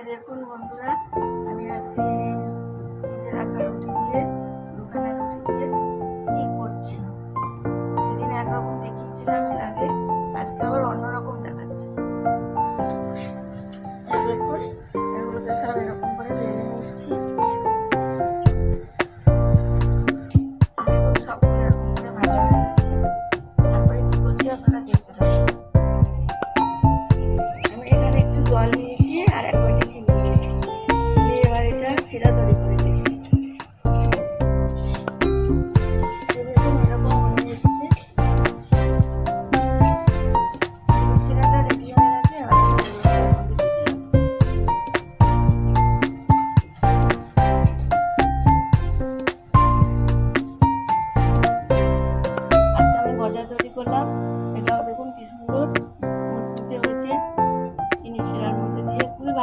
দেখুন বন্ধুরা, আমি আজকে ফ্রিজে রাখা রুটি দিয়ে, দোকানের রুটি দিয়ে কি করছি। সেদিন একরকম দেখিয়েছিলাম এর আগে, আজকে আবার অন্যরকম দেখাচ্ছি। দেখুন এগুলোকে সব এরকম